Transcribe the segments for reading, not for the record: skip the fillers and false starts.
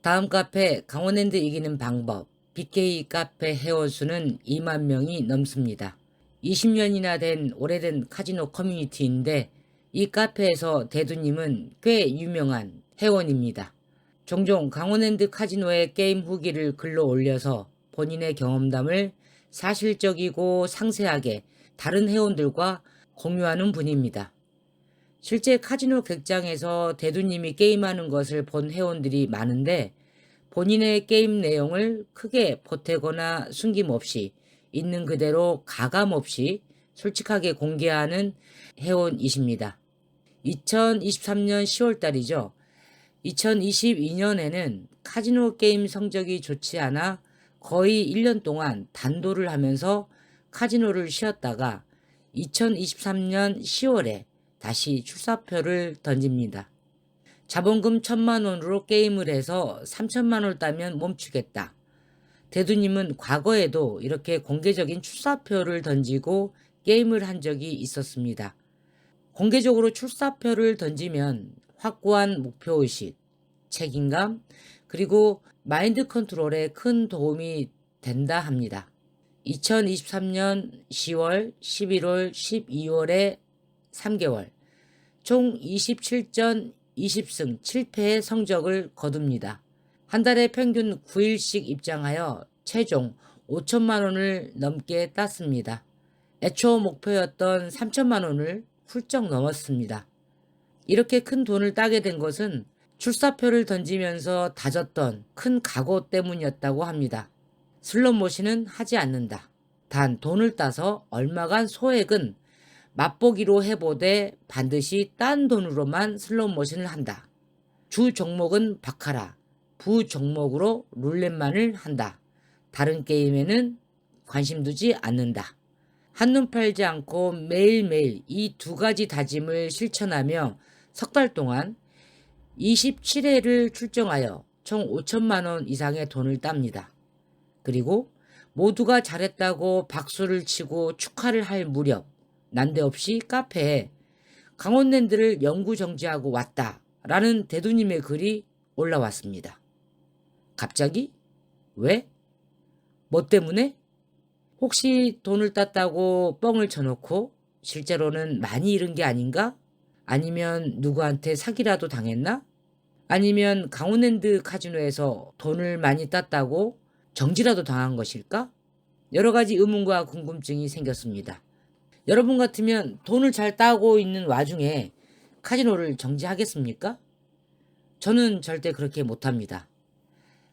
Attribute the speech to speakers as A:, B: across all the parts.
A: 다음 카페 강원랜드 이기는 방법. BK 카페 회원수는 2만 명이 넘습니다. 20년이나 된 오래된 카지노 커뮤니티인데 이 카페에서 대두님은 꽤 유명한 회원입니다. 종종 강원랜드 카지노의 게임 후기를 글로 올려서 본인의 경험담을 사실적이고 상세하게 다른 회원들과 공유하는 분입니다. 실제 카지노 객장에서 대두님이 게임하는 것을 본 회원들이 많은데 본인의 게임 내용을 크게 보태거나 숨김없이 있는 그대로 가감없이 솔직하게 공개하는 회원이십니다. 2023년 10월달이죠. 2022년에는 카지노 게임 성적이 좋지 않아 거의 1년 동안 단도를 하면서 카지노를 쉬었다가 2023년 10월에 다시 출사표를 던집니다. 자본금 1,000만 원으로 게임을 해서 3,000만 원을 따면 멈추겠다. 대두님은 과거에도 이렇게 공개적인 출사표를 던지고 게임을 한 적이 있었습니다. 공개적으로 출사표를 던지면 확고한 목표의식, 책임감, 그리고 마인드 컨트롤에 큰 도움이 된다 합니다. 2023년 10월, 11월, 12월에 3개월, 총 27전 20승 7패의 성적을 거둡니다. 한 달에 평균 9일씩 입장하여 최종 5천만 원을 넘게 땄습니다. 애초 목표였던 3천만 원을 훌쩍 넘었습니다. 이렇게 큰 돈을 따게 된 것은 출사표를 던지면서 다졌던 큰 각오 때문이었다고 합니다. 슬롯머신은 하지 않는다. 단 돈을 따서 얼마간 소액은 맛보기로 해보되 반드시 딴 돈으로만 슬롯머신을 한다. 주 종목은 바카라, 부 종목으로 룰렛만을 한다. 다른 게임에는 관심 두지 않는다. 한눈 팔지 않고 매일매일 이 두 가지 다짐을 실천하며 석 달 동안 27회를 출정하여 총 5천만 원 이상의 돈을 땁니다. 그리고 모두가 잘했다고 박수를 치고 축하를 할 무렵 난데없이 카페에 강원랜드를 영구정지하고 왔다 라는 대두님의 글이 올라왔습니다. 갑자기? 왜? 뭐 때문에? 혹시 돈을 땄다고 뻥을 쳐놓고 실제로는 많이 잃은 게 아닌가? 아니면 누구한테 사기라도 당했나? 아니면 강원랜드 카지노에서 돈을 많이 땄다고 정지라도 당한 것일까? 여러 가지 의문과 궁금증이 생겼습니다. 여러분 같으면 돈을 잘 따고 있는 와중에 카지노를 정지하겠습니까? 저는 절대 그렇게 못합니다.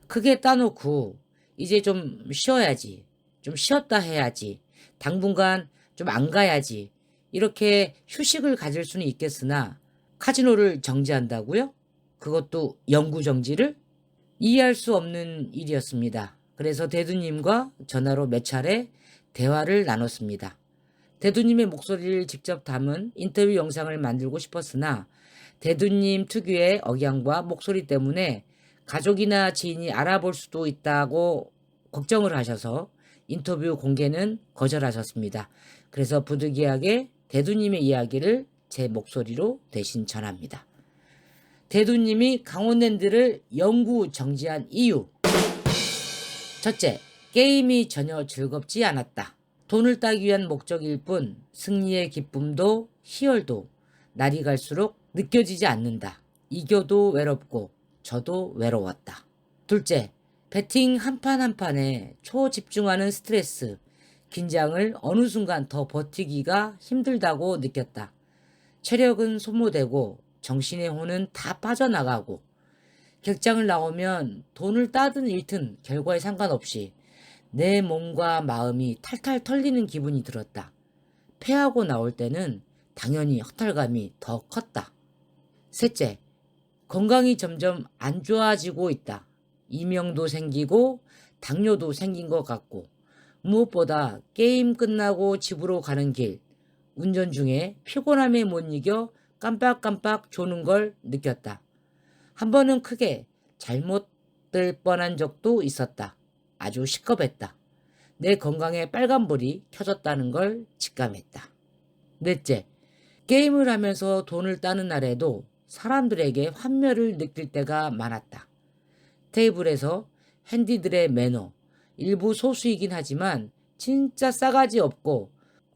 A: 크게 따놓고 이제 좀 쉬어야지, 좀 쉬었다 해야지, 당분간 좀 안 가야지 이렇게 휴식을 가질 수는 있겠으나 카지노를 정지한다고요? 그것도 영구 정지를? 이해할 수 없는 일이었습니다. 그래서 대두님과 전화로 몇 차례 대화를 나눴습니다. 대두님의 목소리를 직접 담은 인터뷰 영상을 만들고 싶었으나 대두님 특유의 억양과 목소리 때문에 가족이나 지인이 알아볼 수도 있다고 걱정을 하셔서 인터뷰 공개는 거절하셨습니다. 그래서 부득이하게 대두님의 이야기를 제 목소리로 대신 전합니다. 대두님이 강원랜드를 영구 정지한 이유. 첫째, 게임이 전혀 즐겁지 않았다. 돈을 따기 위한 목적일 뿐 승리의 기쁨도 희열도 날이 갈수록 느껴지지 않는다. 이겨도 외롭고 져도 외로웠다. 둘째, 배팅 한 판 한 판에 초집중하는 스트레스, 긴장을 어느 순간 더 버티기가 힘들다고 느꼈다. 체력은 소모되고 정신의 혼은 다 빠져나가고 객장을 나오면 돈을 따든 잃든 결과에 상관없이 내 몸과 마음이 탈탈 털리는 기분이 들었다. 패하고 나올 때는 당연히 허탈감이 더 컸다. 셋째, 건강이 점점 안 좋아지고 있다. 이명도 생기고 당뇨도 생긴 것 같고 무엇보다 게임 끝나고 집으로 가는 길, 운전 중에 피곤함에 못 이겨 깜빡깜빡 조는 걸 느꼈다. 한 번은 크게 잘못될 뻔한 적도 있었다. 아주 시겁했다. 내 건강에 빨간불이 켜졌다는 걸 직감했다. 넷째, 게임을 하면서 돈을 따는 날에도 사람들에게 환멸을 느낄 때가 많았다. 테이블에서 핸디들의 매너, 일부 소수이긴 하지만 진짜 싸가지 없고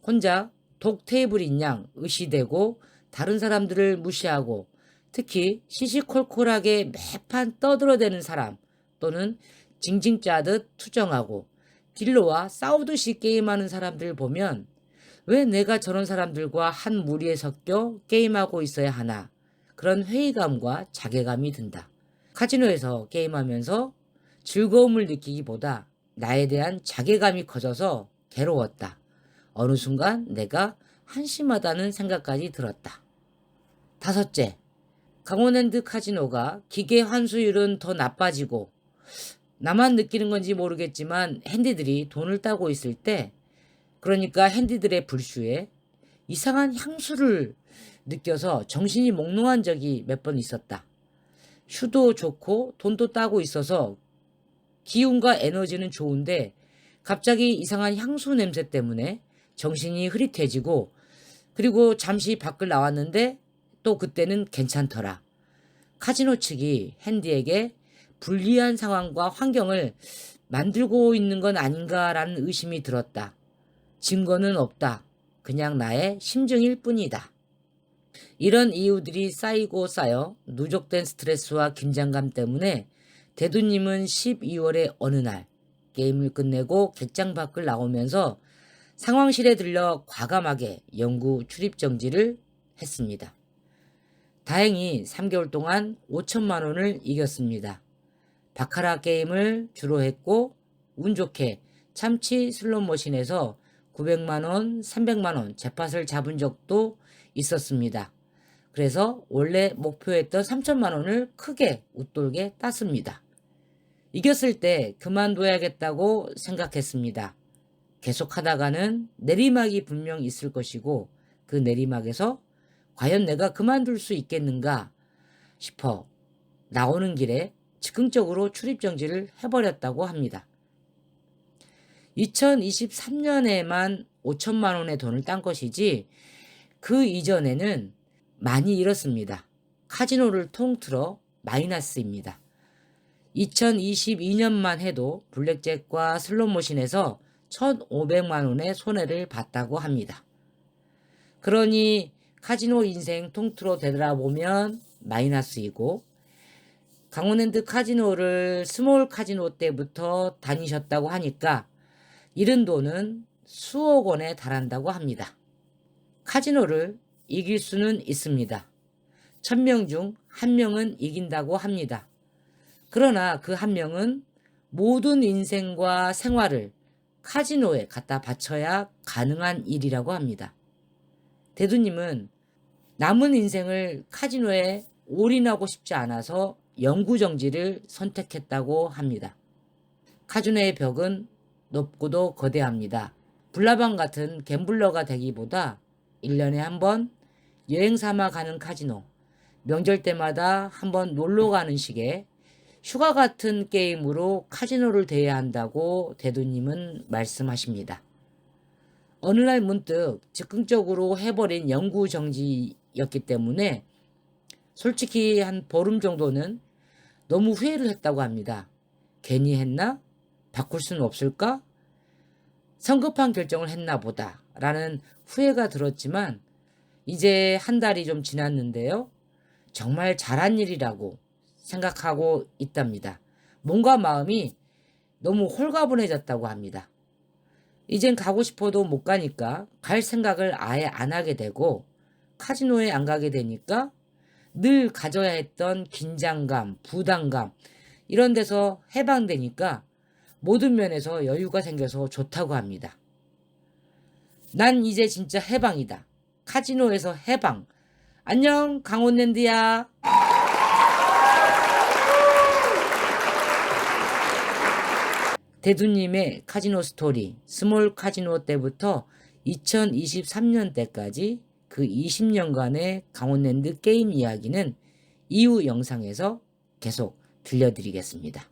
A: 혼자 독 테이블인 양 의시되고 다른 사람들을 무시하고 특히 시시콜콜하게 매판 떠들어대는 사람 또는 징징 짜듯 투정하고 딜러와 싸우듯이 게임하는 사람들 보면 왜 내가 저런 사람들과 한 무리에 섞여 게임하고 있어야 하나 그런 회의감과 자괴감이 든다. 카지노에서 게임하면서 즐거움을 느끼기보다 나에 대한 자괴감이 커져서 괴로웠다. 어느 순간 내가 한심하다는 생각까지 들었다. 다섯째, 강원랜드 카지노가 기계 환수율은 더 나빠지고 나만 느끼는 건지 모르겠지만 핸디들이 돈을 따고 있을 때 그러니까 핸디들의 불슈에 이상한 향수를 느껴서 정신이 몽롱한 적이 몇 번 있었다. 슈도 좋고 돈도 따고 있어서 기운과 에너지는 좋은데 갑자기 이상한 향수 냄새 때문에 정신이 흐릿해지고 그리고 잠시 밖을 나왔는데 또 그때는 괜찮더라. 카지노 측이 핸디에게 불리한 상황과 환경을 만들고 있는 건 아닌가라는 의심이 들었다. 증거는 없다. 그냥 나의 심증일 뿐이다. 이런 이유들이 쌓이고 쌓여 누적된 스트레스와 긴장감 때문에 대두님은 12월의 어느 날 게임을 끝내고 객장 밖을 나오면서 상황실에 들려 과감하게 영구 출입 정지를 했습니다. 다행히 3개월 동안 5천만 원을 이겼습니다. 바카라 게임을 주로 했고 운 좋게 참치 슬롯머신에서 900만 원, 300만 원 잭팟을 잡은 적도 있었습니다. 그래서 원래 목표했던 3천만 원을 크게 웃돌게 땄습니다. 이겼을 때 그만둬야겠다고 생각했습니다. 계속하다가는 내리막이 분명 있을 것이고 그 내리막에서 과연 내가 그만둘 수 있겠는가 싶어 나오는 길에 즉흥적으로 출입정지를 해버렸다고 합니다. 2023년에만 5천만 원의 돈을 딴 것이지 그 이전에는 많이 잃었습니다. 카지노를 통틀어 마이너스입니다. 2022년만 해도 블랙잭과 슬롯머신에서 1,500만 원의 손해를 봤다고 합니다. 그러니 카지노 인생 통틀어 되돌아보면 마이너스이고 강원랜드 카지노를 스몰 카지노 때부터 다니셨다고 하니까 잃은 돈은 수억 원에 달한다고 합니다. 카지노를 이길 수는 있습니다. 1000명 중 1명은 이긴다고 합니다. 그러나 그 1명은 모든 인생과 생활을 카지노에 갖다 바쳐야 가능한 일이라고 합니다. 대두님은 남은 인생을 카지노에 올인하고 싶지 않아서 영구정지를 선택했다고 합니다. 카지노의 벽은 높고도 거대합니다. 불나방 같은 갬블러가 되기보다 1년에 한 번 여행 삼아 가는 카지노, 명절 때마다 한 번 놀러 가는 식의 휴가 같은 게임으로 카지노를 대해야 한다고 대두님은 말씀하십니다. 어느 날 문득 즉흥적으로 해버린 영구정지였기 때문에 솔직히 한 보름 정도는 너무 후회를 했다고 합니다. 괜히 했나? 바꿀 수는 없을까? 성급한 결정을 했나 보다 라는 후회가 들었지만 이제 한 달이 좀 지났는데요. 정말 잘한 일이라고 생각하고 있답니다. 몸과 마음이 너무 홀가분해졌다고 합니다. 이젠 가고 싶어도 못 가니까 갈 생각을 아예 안 하게 되고 카지노에 안 가게 되니까 늘 가져야 했던 긴장감, 부담감 이런 데서 해방되니까 모든 면에서 여유가 생겨서 좋다고 합니다. 난 이제 진짜 해방이다. 카지노에서 해방. 안녕 강원랜드야. 대두님의 카지노 스토리, 스몰 카지노 때부터 2023년 때까지 그 20년간의 강원랜드 게임 이야기는 이후 영상에서 계속 들려드리겠습니다.